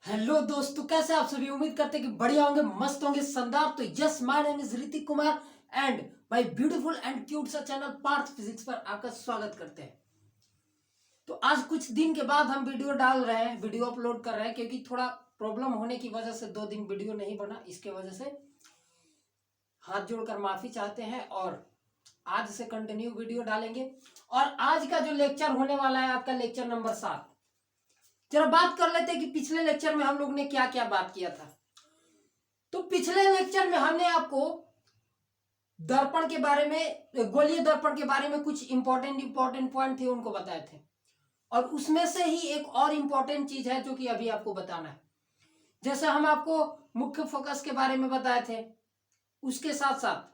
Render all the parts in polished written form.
Hello दोस्तों, कैसे आप सभी। उम्मीद करते हैं कि बढ़िया होंगे, मस्त होंगे, शानदार। तो yes, my name is Hrithik Kumar and my beautiful and cute सा चैनल पार्थ फिजिक्स पर आपका स्वागत करते हैं। तो आज कुछ दिन के बाद हम वीडियो डाल रहे हैं, वीडियो अपलोड कर रहे हैं, क्योंकि थोड़ा प्रॉब्लम होने की वजह से 2 दिन वीडियो नहीं बना। इसके वजह से हाथ जोड़कर माफी चाहते हैं और आज से कंटिन्यू वीडियो डालेंगे। और आज का जो लेक्चर होने वाला है आपका लेक्चर नंबर 7। जरा बात कर लेते हैं कि पिछले लेक्चर में हम लोग ने क्या क्या बात किया था। तो पिछले लेक्चर में हमने आपको दर्पण के बारे में, गोलीय दर्पण के बारे में कुछ इंपॉर्टेंट पॉइंट थे, उनको बताए थे। और उसमें से ही एक और इंपॉर्टेंट चीज है जो कि अभी आपको बताना है। जैसे हम आपको मुख्य फोकस के बारे में बताए थे, उसके साथ साथ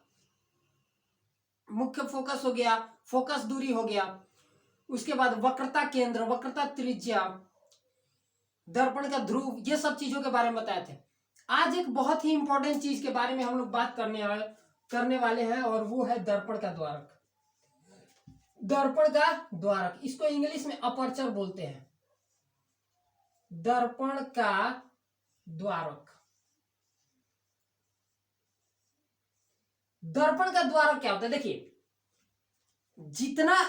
मुख्य फोकस हो गया, फोकस दूरी हो गया, उसके बाद वक्रता केंद्र, वक्रता त्रिज्या, दर्पण का ध्रुव, ये सब चीजों के बारे में बताए थे। आज एक बहुत ही इंपॉर्टेंट चीज के बारे में हम लोग बात करने वाले हैं और वो है दर्पण का द्वारक। दर्पण का द्वारक, इसको इंग्लिश में अपर्चर बोलते हैं। दर्पण का द्वारक, दर्पण का द्वारक क्या होता है? देखिए, जितना,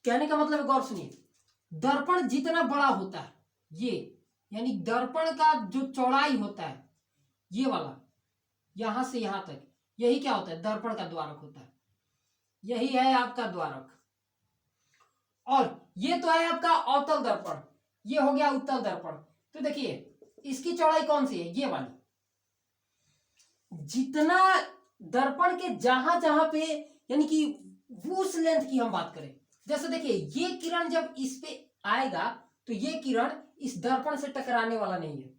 कहने का मतलब गौर सुनिए, दर्पण जितना बड़ा होता है, ये यानी दर्पण का जो चौड़ाई होता है, ये वाला यहां से यहां तक, यही क्या होता है? दर्पण का द्वारक होता है। यही है आपका द्वारक। और ये तो है आपका अवतल दर्पण, ये हो गया उत्तल दर्पण। तो देखिए, इसकी चौड़ाई कौन सी है? ये वाली। जितना दर्पण के जहां जहां पे, यानी कि उस लेंथ की हम बात करें, जैसे देखिए, ये किरण जब इस पे आएगा तो ये किरण इस दर्पण से टकराने वाला नहीं है,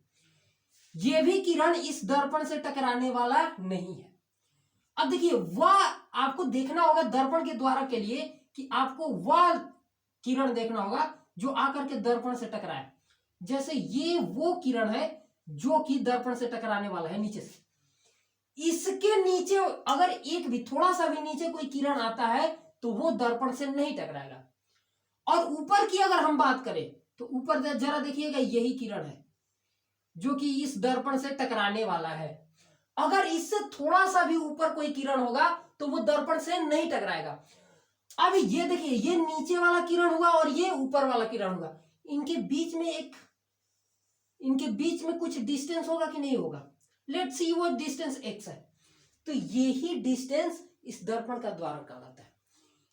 ये भी किरण इस दर्पण से टकराने वाला नहीं है। अब देखिए, वह आपको देखना होगा दर्पण के द्वारा के लिए कि आपको वह किरण देखना होगा जो आकर के दर्पण से टकराए। जैसे ये वो किरण है जो कि दर्पण से टकराने वाला है नीचे से। इसके नीचे अगर एक भी, थोड़ा सा भी नीचे कोई किरण आता है तो वो दर्पण से नहीं टकराएगा। और ऊपर की अगर हम बात करें तो ऊपर जरा देखिएगा, यही किरण है जो कि इस दर्पण से टकराने वाला है। अगर इससे थोड़ा सा भी ऊपर कोई किरण होगा तो वो दर्पण से नहीं टकराएगा। अब ये देखिए, ये नीचे वाला किरण हुआ और ये ऊपर वाला किरण हुआ, इनके बीच में कुछ डिस्टेंस होगा कि नहीं होगा? लेट्स सी, वो डिस्टेंस x है। तो यही डिस्टेंस इस दर्पण का द्वारक कहलाता है।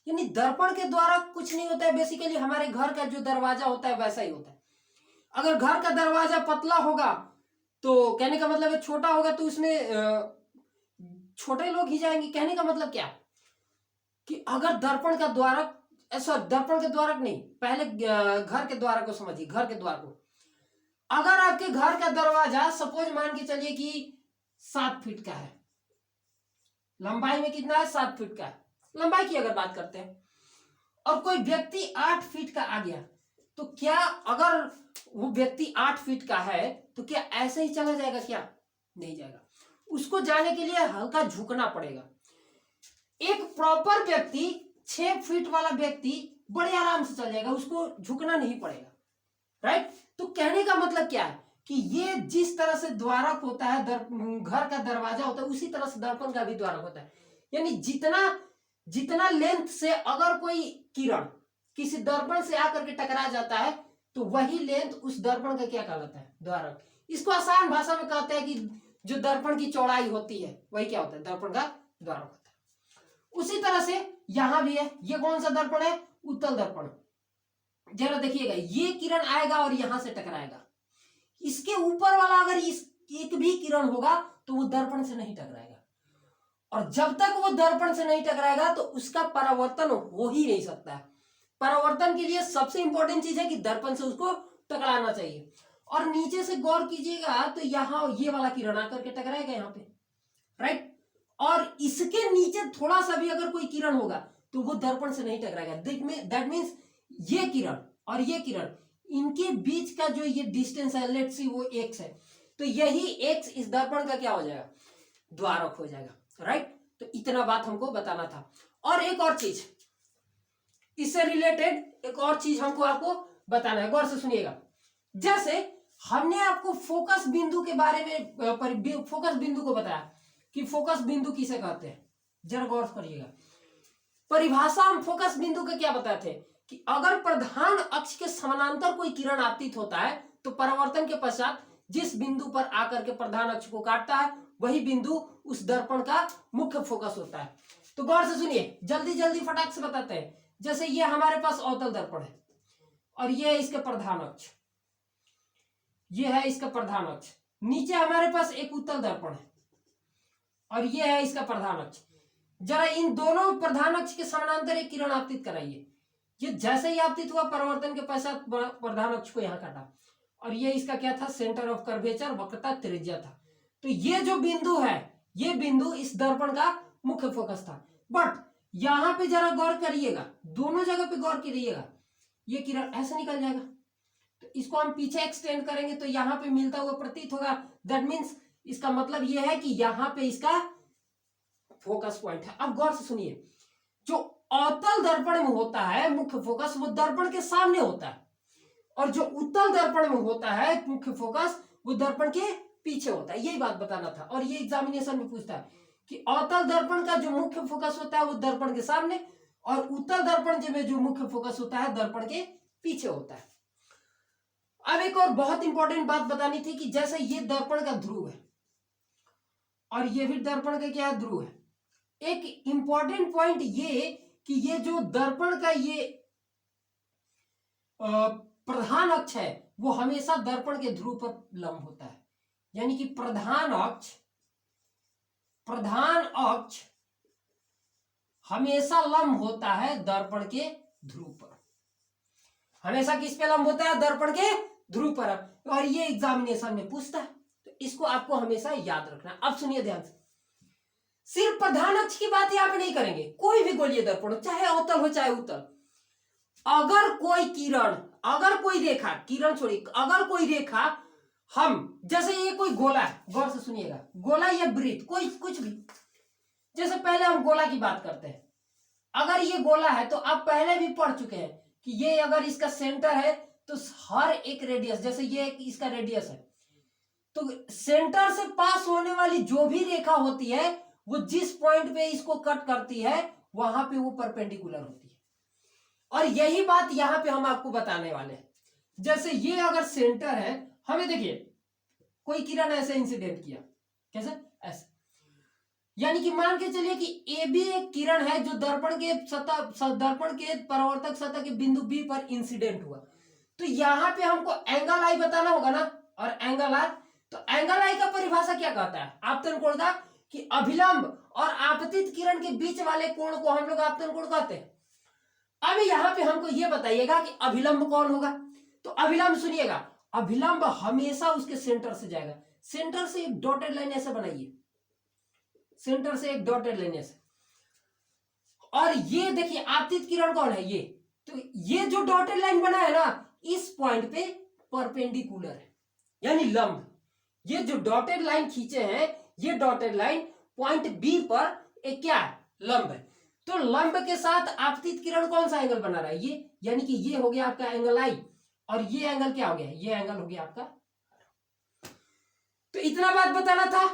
यानी दर्पण के द्वारा कुछ नहीं होता है, बेसिकली हमारे घर का जो दरवाजा होता है वैसा ही होता है। अगर घर का दरवाजा पतला होगा तो कहने का मतलब है छोटा होगा, तो उसमें छोटे लोग ही जाएंगे। कहने का मतलब क्या कि अगर दर्पण का द्वारक, दर्पण के द्वारक नहीं, पहले घर के द्वारक को समझिए, घर के द्वार को। अगर आपके घर का दरवाजा सपोज मान के चलिए कि 7 फीट का है, लंबाई में कितना है? 7 फीट का है, लंबाई की अगर बात करते हैं, और कोई व्यक्ति 8 फीट का आ गया, तो क्या अगर वो व्यक्ति 8 फीट का है तो क्या ऐसे ही चला जाएगा? क्या नहीं जाएगा। उसको जाने के लिए हल्का झुकना पड़ेगा। एक प्रॉपर व्यक्ति, 6 फीट वाला व्यक्ति बड़े आराम से चल जाएगा, उसको झुकना नहीं पड़ेगा। राइट? तो कहने का मतलब क्या है कि ये जिस तरह से द्वारक होता है, घर का दरवाजा होता है, उसी तरह से दर्पण का भी द्वारक होता है। यानी जितना लेंथ से अगर कोई किरण किसी दर्पण से आकर के टकरा जाता है तो वही लेंथ उस दर्पण का क्या कहलाता है? द्वारक। इसको आसान भाषा में कहते हैं कि जो दर्पण की चौड़ाई होती है वही क्या होता है? दर्पण का द्वारक होता है। उसी तरह से यहां भी है। ये कौन सा दर्पण है? उत्तल दर्पण। जरा देखिएगा, ये किरण आएगा और यहां से टकराएगा, इसके ऊपर वाला अगर इस एक भी किरण होगा तो वो दर्पण से नहीं टकराएगा। और जब तक वो दर्पण से नहीं टकराएगा तो उसका परावर्तन हो ही नहीं सकता है। परावर्तन के लिए सबसे इंपॉर्टेंट चीज है कि दर्पण से उसको टकराना चाहिए। और नीचे से गौर कीजिएगा तो यहां ये वाला किरण आकर के टकराएगा यहां पे, राइट? और इसके नीचे थोड़ा सा भी अगर कोई किरण होगा तो वो दर्पण से नहीं टकराएगा। दैट मीन्स ये किरण और ये किरण, इनके बीच का जो ये डिस्टेंस है, लेट्स सी वो x है, तो यही x इस दर्पण का क्या हो जाएगा? द्वारक हो जाएगा। राइट? तो इतना बात हमको बताना था। और एक और चीज, इससे रिलेटेड एक और चीज हमको आपको बताना है, गौर से सुनिएगा। जैसे हमने आपको फोकस बिंदु के बारे में फोकस बिंदु को बताया कि फोकस बिंदु किसे कहते हैं, जरा गौर करिएगा। परिभाषा हम फोकस बिंदु के क्या बताए थे कि अगर प्रधान अक्ष के समानांतर कोई किरण आपतित होता है तो परावर्तन के पश्चात जिस बिंदु पर आकर के प्रधान अक्ष को काटता है वही बिंदु उस दर्पण का मुख्य फोकस होता है। तो गौर से सुनिए, जल्दी जल्दी फटाक से बताते हैं। जैसे ये हमारे पास अवतल दर्पण है और ये है इसका प्रधान अक्ष, ये है इसका प्रधान अक्ष। नीचे हमारे पास एक उत्तल दर्पण है और ये है इसका प्रधान अक्ष। जरा इन दोनों प्रधान अक्ष के समानांतर एक किरण आपतित कराइए। ये जैसे ही आपतित हुआ परावर्तन के पश्चात प्रधान अक्ष को यहां काटा और ये इसका क्या था, सेंटर ऑफ कर्वेचर, वक्रता त्रिज्या था। तो ये जो बिंदु है, ये बिंदु इस दर्पण का मुख्य फोकस था। बट यहां पे जरा गौर करिएगा, दोनों जगह पे गौर करिएगा, ये किरण ऐसे निकल जाएगा। तो इसको हम पीछे एक्सटेंड करेंगे तो यहां पे मिलता हुआ प्रतीत होगा। दैट मीन्स इसका मतलब यह है कि यहां पे इसका फोकस पॉइंट है। अब गौर से सुनिए, जो अवतल दर्पण में होता है मुख्य फोकस वो दर्पण के सामने होता है और जो उत्तल दर्पण में होता है मुख्य फोकस वो दर्पण के पीछे होता है। यही बात बताना था। और ये एग्जामिनेशन में पूछता है कि अवतल दर्पण का जो मुख्य फोकस होता है वो दर्पण के सामने और उत्तल दर्पण में जो मुख्य फोकस होता है दर्पण के पीछे होता है। अब एक और बहुत इंपॉर्टेंट बात बतानी थी कि जैसे ये दर्पण का ध्रुव है और ये भी दर्पण का क्या ध्रुव है। एक इंपॉर्टेंट पॉइंट ये कि ये जो दर्पण का ये प्रधान अक्ष है वो हमेशा दर्पण के ध्रुव पर लंब होता है। यानी कि प्रधान अक्ष हमेशा लंब होता है दर्पण के ध्रुव पर। हमेशा किस पे लंब होता है, दर्पण के ध्रुव पर। और ये एग्जामिनेशन में पूछता है, तो इसको आपको हमेशा याद रखना है। अब सुनिए ध्यान से, सिर्फ प्रधान अक्ष की बात यहाँ पे नहीं करेंगे, कोई भी गोलीय दर्पण हो, चाहे अवतल हो चाहे उत्तल, अगर कोई किरण, अगर कोई रेखा, किरण छोड़िए, अगर कोई रेखा हम, जैसे ये कोई गोला है, गौर से सुनिएगा, गोला या वृत्त, कोई कुछ भी, जैसे पहले हम गोला की बात करते हैं। अगर ये गोला है तो आप पहले भी पढ़ चुके हैं कि ये अगर इसका सेंटर है तो हर एक रेडियस, जैसे ये इसका रेडियस है, तो सेंटर से पास होने वाली जो भी रेखा होती है वो जिस पॉइंट पे इसको कट करती है वहां पे वो परपेंडिकुलर होती है। और यही बात यहां पे हम आपको बताने वाले हैं। जैसे ये अगर सेंटर है, हमें देखिए कोई किरण ऐसे इंसिडेंट किया, कैसे, ऐसे, यानी कि मान के चलिए कि ए भी एक किरण है जो दर्पण के परावर्तक सतह के बिंदु बी पर इंसिडेंट हुआ। तो यहां पे हमको एंगल आई बताना होगा ना, और एंगल आर, तो एंगल आई का परिभाषा क्या कहता है, आपतन कोण का, कि अभिलंब और आपतित किरण के बीच वाले कोण को हम लोग आपतन कोण कहते हैं। अब यहां पे हमको ये बताइएगा कि अभिलंब कौन होगा। तो अभिलंब सुनिएगा, अभिलंब हमेशा उसके सेंटर से जाएगा। सेंटर से एक डॉटेड लाइन ऐसे बनाइए, सेंटर से एक डॉटेड लाइन ऐसे, और ये देखिए आपतित किरण कौन है, ये, तो ये जो डॉटेड लाइन बना है ना इस पॉइंट पे परपेंडिकुलर है, यानी लंब। ये जो डॉटेड लाइन खींचे हैं ये डॉटेड लाइन पॉइंट बी पर एक क्या है, लंब है। तो लंब के साथ आपतित किरण कौन सा एंगल बना रहा है, ये, यानी कि ये हो गया आपका एंगल आई, और ये एंगल क्या हो गया, ये एंगल हो गया आपका। तो इतना बात बताना था।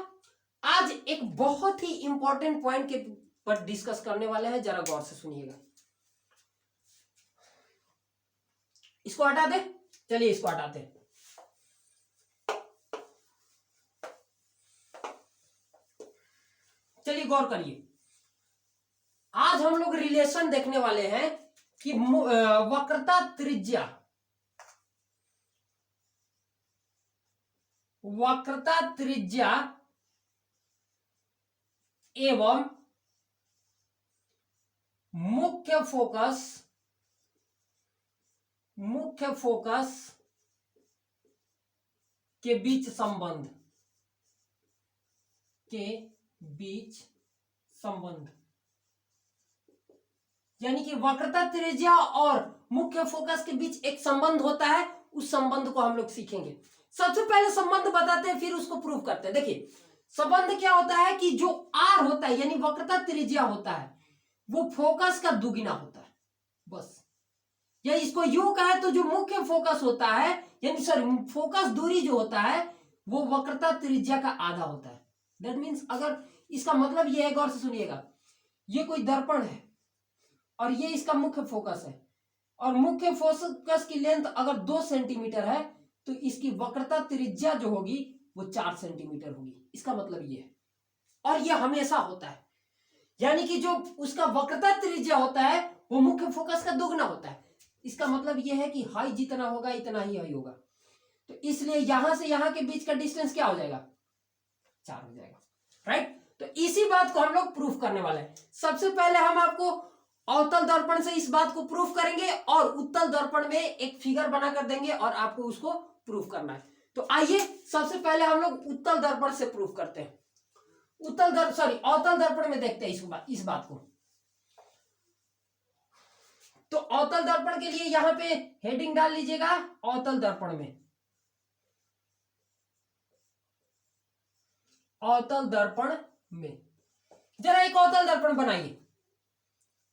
आज एक बहुत ही इंपॉर्टेंट पॉइंट के पर डिस्कस करने वाले हैं, जरा गौर से सुनिएगा। इसको हटा दे, चलिए इसको हटाते हैं। चलिए गौर करिए, आज हम लोग रिलेशन देखने वाले हैं कि वक्रता त्रिज्या, वक्रता त्रिज्या एवं मुख्य फोकस के बीच संबंध, यानी कि वक्रता त्रिज्या और मुख्य फोकस के बीच एक संबंध होता है, उस संबंध को हम लोग सीखेंगे। सबसे पहले संबंध बताते हैं फिर उसको प्रूव करते हैं। देखिए संबंध क्या होता है कि जो आर होता है यानी वक्रता त्रिज्या होता है वो फोकस का दुगुना होता है, बस या इसको यूं कहे तो जो मुख्य फोकस होता है, यानी सॉरी फोकस दूरी जो होता है वो वक्रता त्रिज्या का आधा होता है। दैट मीन्स अगर इसका मतलब ये है, गौर से सुनिएगा, ये कोई दर्पण है और ये इसका मुख्य फोकस है, और मुख्य फोकस की लेंथ अगर 2 सेंटीमीटर है तो इसकी वक्रता त्रिज्या जो होगी वो 4 सेंटीमीटर होगी। इसका मतलब ये है, और ये हमेशा होता है, यानी कि जो उसका वक्रता त्रिज्या होता है वो मुख्य फोकस का दोगुना होता है। इसका मतलब यह है कि हाई जितना होगा इतना ही हाई होगा, तो इसलिए यहां से यहां के बीच का डिस्टेंस क्या हो जाएगा, 4 हो जाएगा, राइट। तो इसी बात को हम लोग प्रूफ करने वाले हैं। सबसे पहले हम आपको अवतल दर्पण से इस बात को प्रूफ करेंगे और उत्तल दर्पण में एक फिगर बना कर देंगे और आपको उसको प्रूफ करना है। तो आइए सबसे पहले हम लोग उत्तल दर्पण से प्रूफ करते हैं। अवतल दर्पण में देखते हैं इस बात को। तो अवतल दर्पण के लिए यहां पे हेडिंग डाल लीजिएगा, अवतल दर्पण में। अवतल दर्पण में जरा एक अवतल दर्पण बनाइए।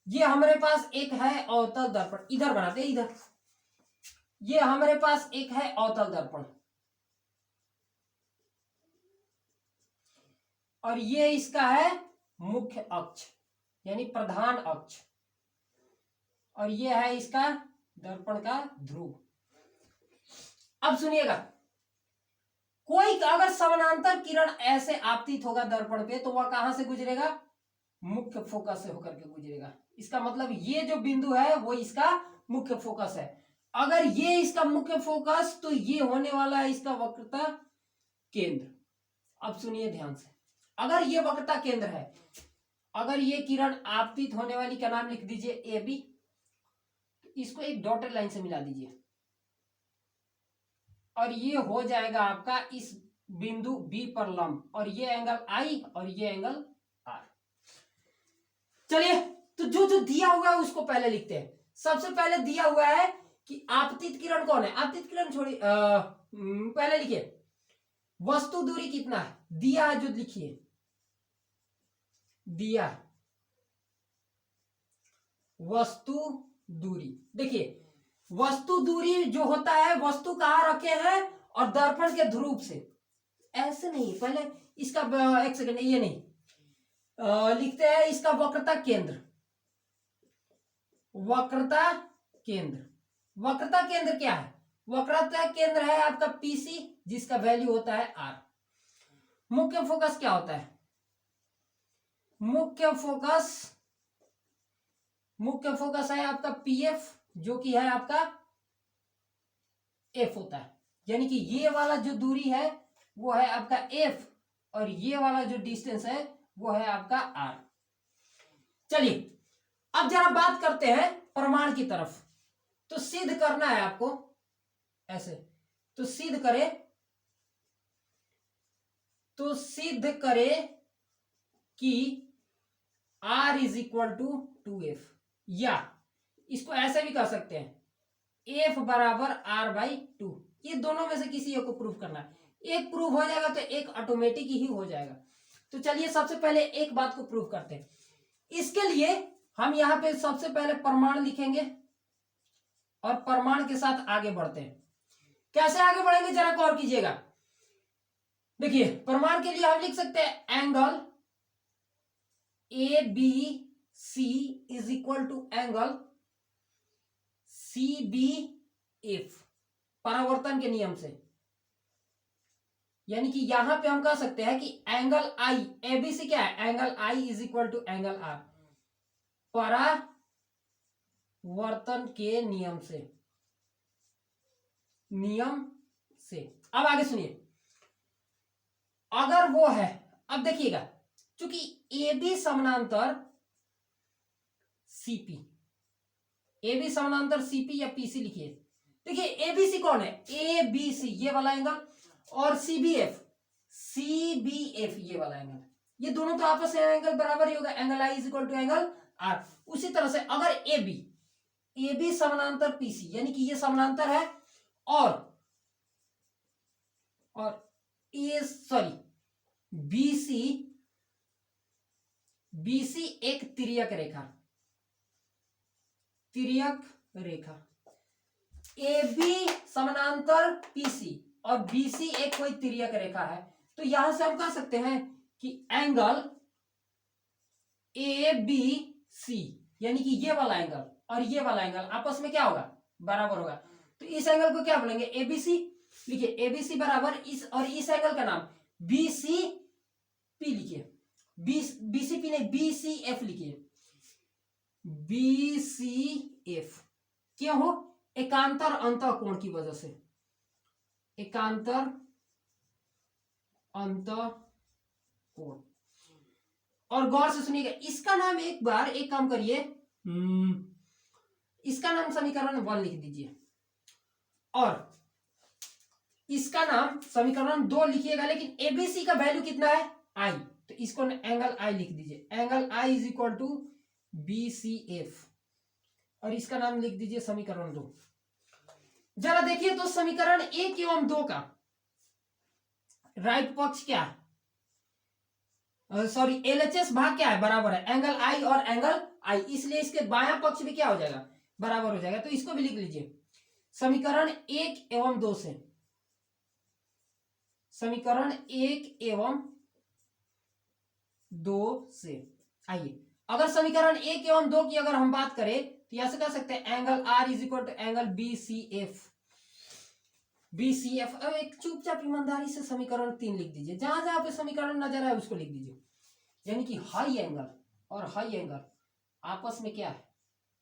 ये हमारे पास एक है अवतल दर्पण, इधर बनाते हैं, इधर। ये हमारे पास एक है अवतल दर्पण और ये इसका है मुख्य अक्ष यानी प्रधान अक्ष, और ये है इसका दर्पण का ध्रुव। अब सुनिएगा, कोई अगर समानांतर किरण ऐसे आपतित होगा दर्पण पे तो वह कहां से गुजरेगा, मुख्य फोकस से होकर के गुजरेगा। इसका मतलब ये जो बिंदु है वो इसका मुख्य फोकस है। अगर ये इसका मुख्य फोकस तो ये होने वाला है इसका वक्रता केंद्र। अब सुनिए ध्यान से, अगर ये वक्रता केंद्र है, अगर ये किरण आपतित होने वाली का नाम लिख दीजिए ए बी, तो इसको एक डॉटेड लाइन से मिला दीजिए और ये हो जाएगा आपका इस बिंदु बी पर लंब, और ये एंगल आई और ये एंगल आर। चलिए, तो जो जो दिया हुआ है उसको पहले लिखते हैं। सबसे पहले दिया हुआ है कि आपतित किरण कौन है, आपतित किरण छोड़ी पहले लिखिए वस्तु दूरी कितना है, दिया है जो लिखिए, दिया वस्तु दूरी। देखिए वस्तु दूरी जो होता है, वस्तु कहां रखे हैं और दर्पण के ध्रुव से, ऐसे नहीं, पहले इसका एक सेकंड, ये नहीं लिखते हैं इसका वक्रता केंद्र। वक्रता केंद्र, वक्रता केंद्र क्या है, वक्रता केंद्र है आपका पीसी जिसका वैल्यू होता है आर। मुख्य फोकस क्या होता है, मुख्य फोकस है आपका पीएफ जो कि है आपका एफ होता है, यानी कि ये वाला जो दूरी है वो है आपका एफ और ये वाला जो डिस्टेंस है वो है आपका आर। चलिए अब जरा बात करते हैं प्रमाण की तरफ। तो सिद्ध करना है आपको ऐसे, तो सिद्ध करे कि R is equal to 2F, या इसको ऐसे भी कर सकते हैं F बराबर R/2। ये दोनों में से किसी एक को प्रूव करना है, एक प्रूव हो जाएगा तो एक ऑटोमेटिक ही हो जाएगा। तो चलिए सबसे पहले एक बात को प्रूव करते हैं। इसके लिए हम यहां पे सबसे पहले प्रमाण लिखेंगे और प्रमाण के साथ आगे बढ़ते हैं। कैसे आगे बढ़ेंगे जरा गौर कीजिएगा। देखिए प्रमाण के लिए हम लिख सकते हैं angle ABC is equal to angle CBF परावर्तन के नियम से, यानी कि यहां पे हम कह सकते हैं कि एंगल I, ABC क्या है, angle I is equal to angle R परावर्तन के नियम से। अब आगे सुनिए, अगर वो है, अब देखिएगा चूंकि AB समानांतर CP, AB समानांतर CP या PC लिखिए। देखिए ABC कौन है, ABC ये वाला एंगल, और CBF ये वाला एंगल, ये दोनों तो आपस में एंगल बराबर ही होगा, angle I is equal to angle R। उसी तरह से अगर AB समानांतर PC, यानी कि ये समानांतर है और BC एक तिर्यक रेखा, ए बी समानांतर पीसी और बीसी एक कोई तिर्यक रेखा है, तो यहां से हम कह सकते हैं कि एंगल ए बी सी यानी कि ये वाला एंगल और ये वाला एंगल आपस में क्या होगा, बराबर होगा। तो इस एंगल को क्या बोलेंगे, एबीसी। लिखिए एबीसी बराबर इस और इस एंगल का नाम बीसी पी लिखिए, बीसीपी नहीं बीसीएफ लिखिए, बीसीएफ। क्यों हो, एकांतर अंतः कोण की वजह से, एकांतर अंतः कोण। और गौर से सुनिएगा, इसका नाम एक बार एक काम करिए, इसका नाम समीकरण 1 लिख दीजिए और इसका नाम समीकरण 2 लिखिएगा, लेकिन एबीसी का वैल्यू कितना है, आई, तो इसको एंगल आई लिख दीजिए, angle I is equal to BCF और इसका नाम लिख दीजिए समीकरण 2। जरा देखिए तो समीकरण 1 एवं 2 का राइट पक्ष क्या है, सॉरी एलएचएस भाग क्या है, बराबर है एंगल आई और एंगल आई, इसलिए इसके बायां पक्ष भी क्या हो जाएगा, बराबर हो जाएगा। तो इसको भी लिख लीजिए समीकरण 1 एवं 2 से, समीकरण 1 एवं 2 से। आइए अगर समीकरण 1 एवं 2 की अगर हम बात करें तो यहां से कह सकते हैं angle R is equal to angle BCF, BCF. अब एक चुपचाप ईमानदारी से समीकरण 3 लिख दीजिए, जहां जहां पे समीकरण नजर आए उसको लिख दीजिए, यानी कि हाई एंगल और हाई एंगल आपस में क्या है,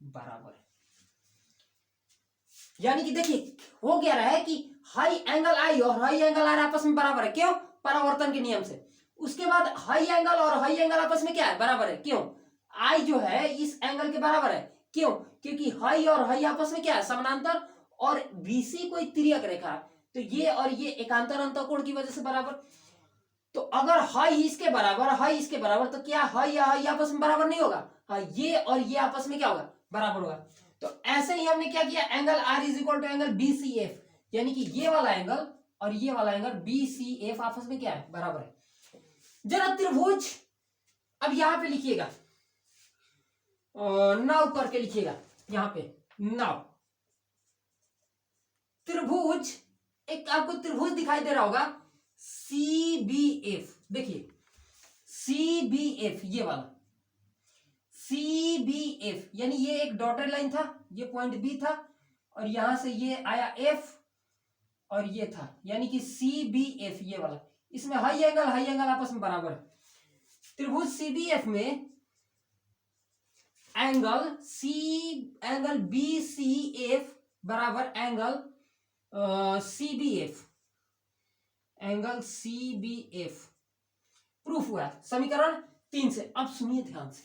बराबर है। यानी कि देखिए हो क्या रहा है कि हाई एंगल आई और हाई एंगल आर आपस में बराबर है, क्यों, परावर्तन के नियम से। उसके बाद हाई एंगल और हाई एंगल आपस में क्या है, बराबर है, क्यों, आई जो है इस एंगल के बराबर है, क्यों, क्योंकि हाई और हाई आपस में क्या है, समानांतर, और बीसी कोई तिर्यक रेखा है, तो ये और ये एकांतर अंतःकोण की वजह से बराबर। तो अगर हाई इसके बराबर हाई इसके बराबर, तो क्या हाई या हाई आपस में बराबर नहीं होगा, हाँ ये और ये आपस में क्या होगा, बराबर होगा। तो ऐसे ही हमने क्या किया, angle R is equal to angle BCF, यानी कि ये वाला एंगल और ये वाला एंगल बीसीएफ आपस में क्या है, बराबर है। जरा त्रिभुज अब यहां पे लिखिएगा, नाव करके लिखिएगा, यहां पे नाव त्रिभुज, एक आपको त्रिभुज दिखाई दे रहा होगा सीबीएफ, देखिए सीबीएफ ये वाला सीबीएफ, यानी ये एक डॉटेड लाइन था, ये पॉइंट बी था और यहां से ये आया एफ और ये था, यानी कि सीबीएफ ये वाला, इसमें हाई एंगल आपस में बराबर है। त्रिभुज सीबीएफ में एंगल बीसीएफ बराबर angle CBF, angle CBF proof हुआ है समीकरण 3 से। अब सुनिए ध्यान से,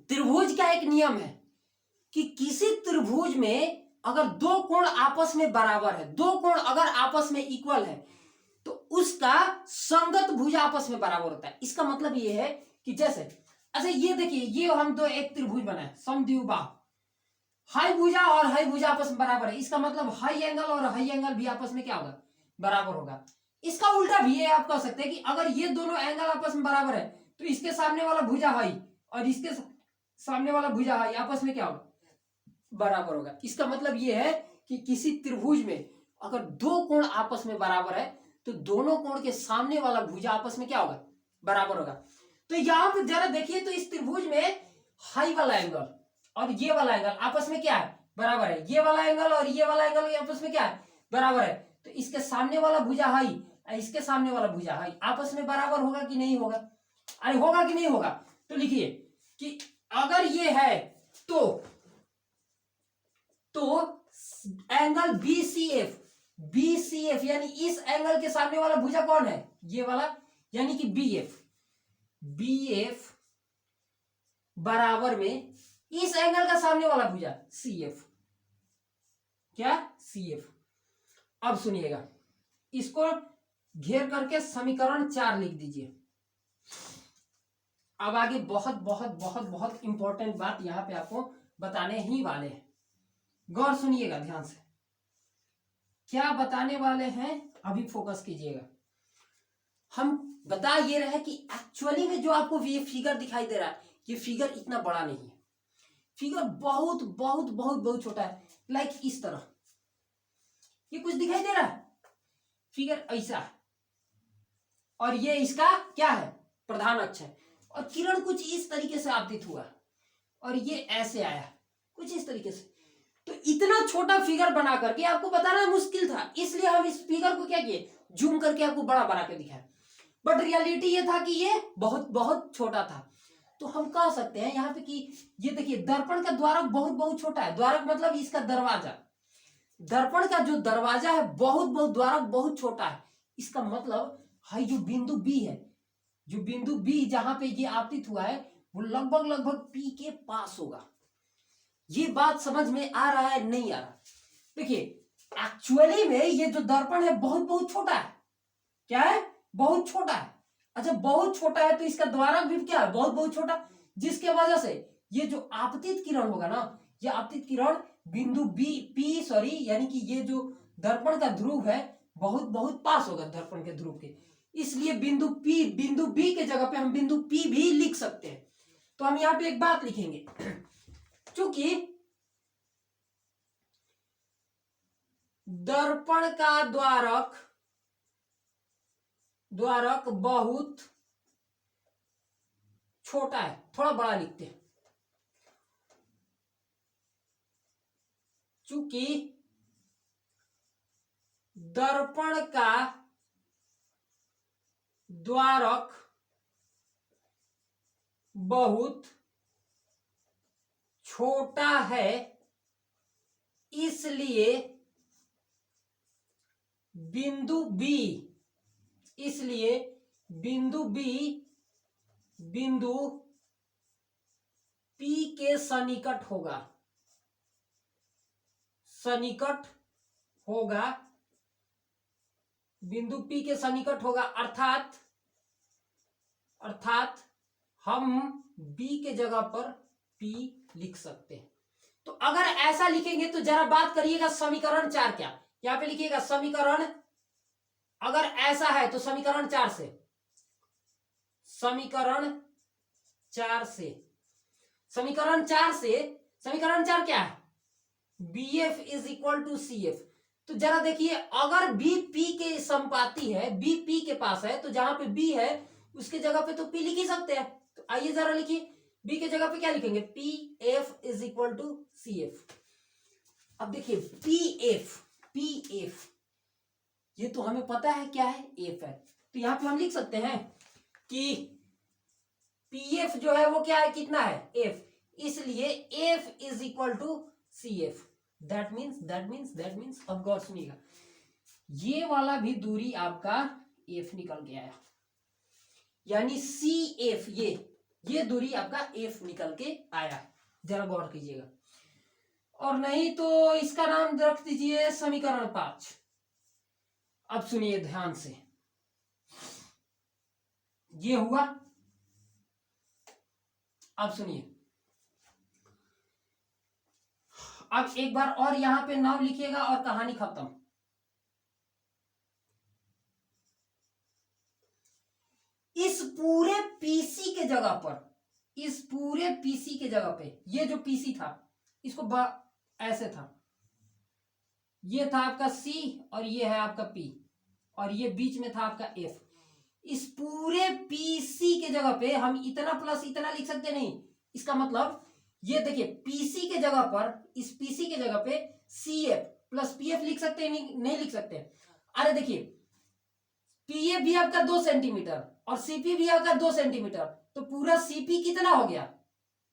त्रिभुज का एक नियम है कि किसी त्रिभुज में अगर दो कोण आपस में बराबर है, दो कोण अगर आपस में इक्वल है, तो उसका संगत भुजा आपस में बराबर होता है। इसका मतलब ये है कि जैसे अच्छा ये देखिए, ये हम दो एक त्रिभुज बनाए समद्विबाहु, हाई भुजा और हाई भुजा आपस में बराबर है, इसका मतलब हाई एंगल और हाई एंगल भी आपस में क्या होगा, बराबर होगा। इसका उल्टा भी है, आप कह सकते हैं कि अगर ये दोनों एंगल आपस में बराबर है तो इसके सामने वाला भुजा हाई और इसके सामने वाला भुजा हाई आपस में क्या होगा, बराबर होगा। इसका मतलब ये है कि किसी त्रिभुज में अगर दो कोण आपस में बराबर है तो दोनों कोण के सामने वाला भुजा आपस में क्या होगा, बराबर होगा। तो यहां पर जरा देखिए तो इस त्रिभुज में हाई वाला एंगल और ये वाला एंगल आपस में क्या है, बराबर है, ये वाला एंगल और ये वाला एंगल आपस में क्या है, बराबर है। तो इसके सामने वाला भुजा हाई, इसके सामने वाला भुजा हाई आपस में बराबर होगा कि नहीं होगा, अरे होगा कि नहीं होगा। तो लिखिए कि अगर ये है तो एंगल बीसीएफ, बीसीएफ यानी इस एंगल के सामने वाला भुजा कौन है, ये वाला, यानी कि बीएफ, बीएफ बराबर में इस एंगल का सामने वाला भुजा सीएफ, क्या सीएफ। अब सुनिएगा, इसको घेर करके समीकरण 4 लिख दीजिए। अब आगे बहुत बहुत बहुत बहुत इंपॉर्टेंट बात यहां पे आपको बताने ही वाले हैं, गौर सुनिएगा ध्यान से, क्या बताने वाले हैं अभी फोकस कीजिएगा। हम बता ये रहे कि एक्चुअली में जो आपको ये फिगर दिखाई दे रहा है, ये फिगर इतना बड़ा नहीं है, फिगर बहुत बहुत बहुत बहुत छोटा है। लाइक इस तरह, ये कुछ दिखाई दे रहा है, फिगर ऐसा है, और ये इसका क्या है, प्रधान अक्ष है, और किरण कुछ इस तरीके से आपतित हुआ और ये ऐसे आया कुछ इस तरीके से। तो इतना छोटा फिगर बना करके आपको बताना मुश्किल था, इसलिए हम इस फिगर को क्या किए, जूम करके आपको बड़ा बना के दिखाया। बट रियलिटी ये था कि ये बहुत बहुत छोटा था। तो हम कह सकते हैं यहाँ पे कि ये देखिए दर्पण का द्वारक बहुत बहुत छोटा है, द्वारक मतलब इसका दरवाजा, दर्पण का जो दरवाजा है बहुत बहुत द्वारक बहुत छोटा है। इसका मतलब है जो बिंदु बी है, जो बिंदु बी जहां पे ये आपतित हुआ है वो लगभग लगभग पी के पास होगा। ये बात समझ में आ रहा है नहीं आ रहा? देखिए एक्चुअली में ये जो दर्पण है बहुत बहुत छोटा है। क्या है, बहुत छोटा है। अच्छा बहुत छोटा है तो इसका द्वारक भी क्या है, बहुत बहुत छोटा, जिसके वजह से ये जो आपतित किरण होगा ना, ये आपतित किरण बिंदु बी पी सॉरी यानी कि ये जो दर्पण का ध्रुव है बहुत बहुत पास होगा दर्पण के ध्रुव के, इसलिए बिंदु बी के जगह पे हम बिंदु पी भी लिख सकते हैं। तो हम यहाँ पे एक बात लिखेंगे, क्योंकि दर्पण का द्वारक बहुत छोटा है, थोड़ा बड़ा लिखते हैं, चूंकि दर्पण का द्वारक बहुत छोटा है इसलिए बिंदु बी बिंदु पी के सन्निकट होगा, बिंदु पी के सन्निकट होगा, अर्थात हम बी के जगह पर पी लिख सकते हैं। तो अगर ऐसा लिखेंगे तो जरा बात करिएगा समीकरण 4 क्या, यहां पे लिखिएगा समीकरण, अगर ऐसा है तो समीकरण 4 से समीकरण 4 क्या है, BF is equal to CF। तो जरा देखिए अगर B P के संपाती है, B P के पास है, तो जहां पे B है उसके जगह पे तो P लिख ही सकते हैं। तो आइए जरा लिखिए B के जगह पे क्या लिखेंगे, PF is equal to CF। अब देखिए PF ये तो हमें पता है क्या है, F है, तो यहां पे हम लिख सकते हैं कि PF जो है वो क्या है, कितना है, F, इसलिए F is equal to CF। That means अब गौर सुनिएगा, ये वाला भी दूरी आपका F निकल के आया, यानी CF ये दूरी आपका F निकल के आया, जरा गौर कीजिएगा। और नहीं तो इसका नाम रख दीजिए समीकरण 5। अब सुनिए ध्यान से, ये हुआ, अब सुनिए, अब एक बार और यहां पे नाम लिखिएगा और कहानी खत्म। इस पूरे पीसी के जगह पे ये जो पीसी था इसको ऐसे था, ये था आपका C और ये है आपका P और ये बीच में था आपका F। इस पूरे पीसी के जगह पे हम इतना प्लस इतना लिख सकते नहीं, इसका मतलब ये देखिए पीसी के जगह पर, इस पीसी के जगह पे CF प्लस PF लिख सकते हैं, नहीं लिख सकते। अरे देखिए PF भी आपका 2 सेंटीमीटर और CP भी आपका 2 सेंटीमीटर, तो पूरा CP कितना हो गया,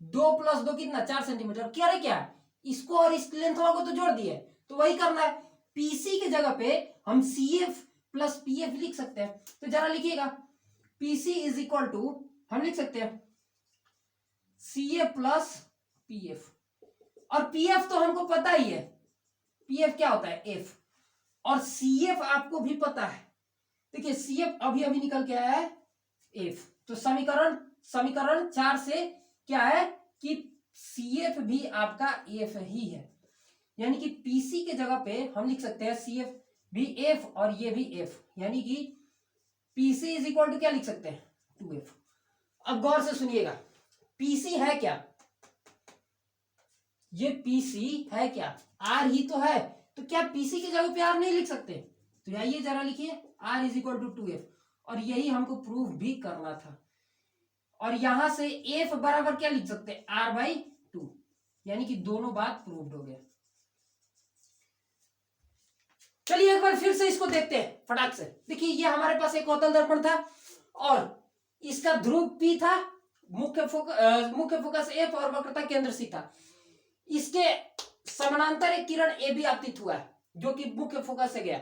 2 + 2 कितना, 4 सेंटीमीटर। क्या रे क्या इसको और इस लेंथ को तो जोड़ दिए, तो वही करना है, पीसी की जगह पे हम CF प्लस PF लिख सकते हैं। तो जरा लिखिएगा PC इज इक्वल टू, हम लिख सकते हैं CF प्लस PF, और PF तो हमको पता ही है, PF क्या होता है F, और CF आपको भी पता है। देखिए CF अभी अभी निकल के आया है F, तो समीकरण 4 से क्या है कि CF भी आपका F ही है, यानी कि PC के जगह पे हम लिख सकते हैं CF भी F और ये भी F, यानी कि PC इज इक्वल टू क्या लिख सकते हैं, 2F। अब गौर से सुनिएगा, PC है क्या, ये पीसी है क्या, आर ही तो है, तो क्या पीसी की जगह पे आर नहीं लिख सकते? तो आइए जरा लिखिए are is equal to 2f, और यही हमको प्रूफ भी करना था। और यहां से एफ बराबर क्या लिख सकते हैं, आर बाई 2, यानी कि दोनों बात प्रूव्ड हो गया। चलिए एक बार फिर से इसको देखते हैं फटाक से। देखिए ये हमारे पास एक अवतल दर्पण था और इसका ध्रुव पी था, मुख्य फोकस एफ और वक्रता केंद्र सी था। इसके समानांतर एक किरण ए भी आपतित हुआ है जो कि मुख्य फोकस से गया।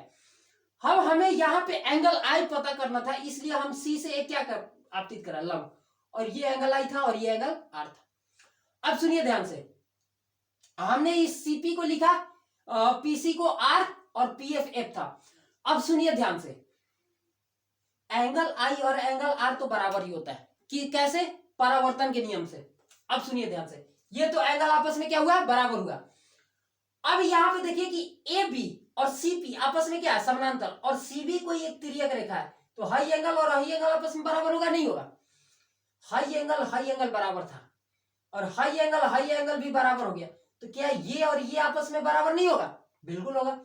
अब हमें यहाँ पे एंगल आई पता करना था, इसलिए हम सी से एक क्या कर आपतित करा, लंब, और ये एंगल आई था और ये एंगल आर था। अब सुनिए ध्यान से, हमने इस सीपी को लिखा, पीसी को आर और पीएफ एफ था। अब सुनिए ध्यान से, एंगल आई और एंगल आर तो बराबर ही होता है कि कैसे, परावर्तन के नियम से। अब सुनिए ध्यान से, ये तो एंगल आपस में क्या हुआ, बराबर हुआ। अब यहां पे देखिए कि ए बी और सीपी आपस में क्या है, समानांतर, और सीबी कोई एक तिर्यक रेखा है, तो हाई एंगल और हाई एंगल आपस में बराबर होगा, नहीं होगा? हाई एंगल बराबर था और हाई एंगल भी बराबर हो गया, तो क्या ये और ये आपस में बराबर नहीं होगा? बिल्कुल होगा।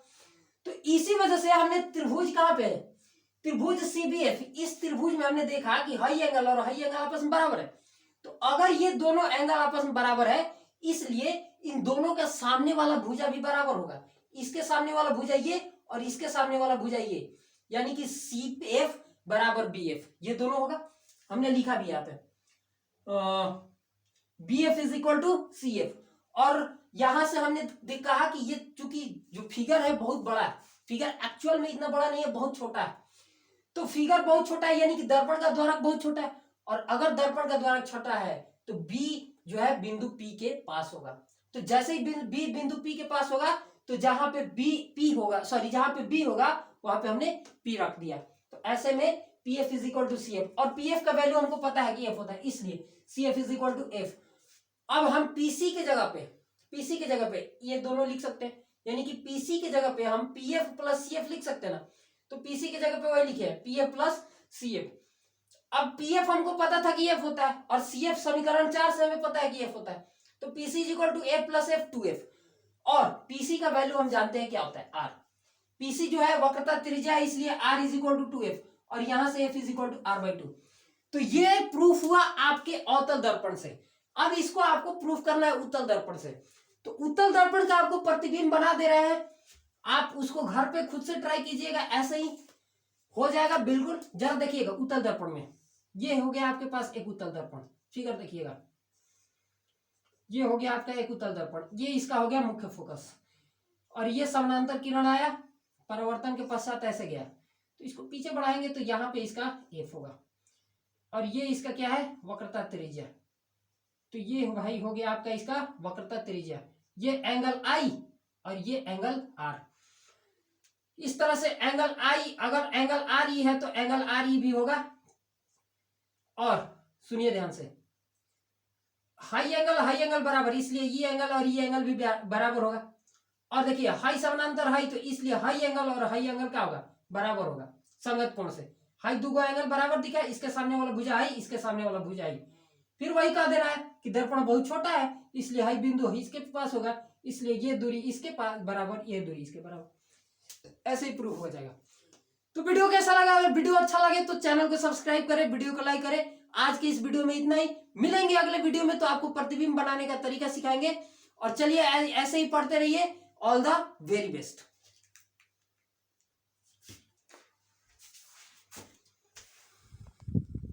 तो इसी वजह से हमने त्रिभुज कहां पे है, त्रिभुज सीबीएफ, इस त्रिभुज में हमने देखा कि हाई एंगल और हाई एंगल आपस में बराबर है। तो अगर ये दोनों एंगल आपस में बराबर है, इसलिए इन दोनों का सामने वाला भुजा भी बराबर होगा। इसके सामने वाला भुजा ये और इसके सामने वाला भुजा ये, यानी कि सी एफ बराबर बी एफ, ये दोनों होगा। हमने लिखा भी यहाँ पे B F is equal to C F. और यहां से हमने कहा कि ये चूंकि जो फिगर है बहुत बड़ा है, फिगर एक्चुअल में इतना बड़ा नहीं है, बहुत छोटा है। तो फिगर बहुत छोटा है यानी कि दर्पण का द्वारक बहुत छोटा है, और अगर दर्पण का द्वारक छोटा है तो बी जो है बिंदु पी के पास होगा। तो जैसे ही बी बिंदु पी के पास होगा, तो जहां पे बी पी होगा, सॉरी जहां पे बी होगा वहां पे हमने पी रख दिया। तो ऐसे में P F is equal to C F, और पी एफ का वैल्यू हमको पता है कि एफ होता है, इसलिए C F is equal to F. अब हम पीसी के जगह पे ये दोनों लिख सकते हैं, यानी कि पीसी के जगह पे हम P F plus C F लिख सकते हैं ना। तो पीसी की जगह पे वही लिखे हैं, P F plus C F. अब पी एफ हमको पता था कि एफ होता है, और सी एफ समीकरण 4 से हमें पता है कि एफ होता है। तो PC is equal to F plus F 2f, और पीसी का वैल्यू हम जानते हैं क्या होता है, आर। पीसी जो है वक्रता त्रिज्या है, इसलिए are is equal to 2f, और यहां से F is equal to R by 2। तो ये प्रूफ हुआ आपके अवतल दर्पण से। अब इसको आपको प्रूफ करना है उत्तल दर्पण से। तो उत्तल दर्पण का आपको प्रतिबिंब बना दे रहे हैं, आप उसको घर पे खुद से ट्राई कीजिएगा, ऐसे ही हो जाएगा बिल्कुल। जरा देखिएगा उत्तल दर्पण में, ये हो गया आपके पास एक उत्तल दर्पण, फिगर देखिएगा, ये हो गया आपका एक उत्तल दर्पण, ये इसका हो गया मुख्य फोकस, और ये समानांतर किरण आया, परावर्तन के पश्चात ऐसे गया। तो इसको पीछे बढ़ाएंगे तो यहाँ पे इसका एफ होगा, और ये इसका क्या है, वक्रता त्रिज्या। तो ये भाई हो गया आपका इसका वक्रता त्रिज्या, ये एंगल आई और ये एंगल आर। इस तरह से एंगल आई, अगर एंगल आर ई है तो एंगल आर ई भी होगा। और सुनिए ध्यान से, हाई एंगल बराबर, इसलिए ये एंगल और ये एंगल भी बराबर होगा। और देखिए हाई समानांतर हाई, तो इसलिए हाई एंगल और हाई एंगल क्या होगा, बराबर होगा संगत कोण से। हाई दो एंगल बराबर दिखा, इसके सामने वाला भुजा हाई, इसके सामने वाला भुजा हाई। फिर वही कह देना है कि दर्पण बहुत छोटा है, इसलिए हाई बिंदु इसके पास होगा, इसलिए ये दूरी इसके पास बराबर, ये दूरी इसके बराबर, ऐसे ही प्रूफ हो जाएगा। तो वीडियो कैसा लगा? अगर वीडियो अच्छा लगे तो चैनल को सब्सक्राइब करें, वीडियो को लाइक करें। आज की इस वीडियो में इतना ही, मिलेंगे अगले वीडियो में, तो आपको प्रतिबिंब बनाने का तरीका सिखाएंगे। और चलिए ऐसे ही पढ़ते रहिए। All the very best.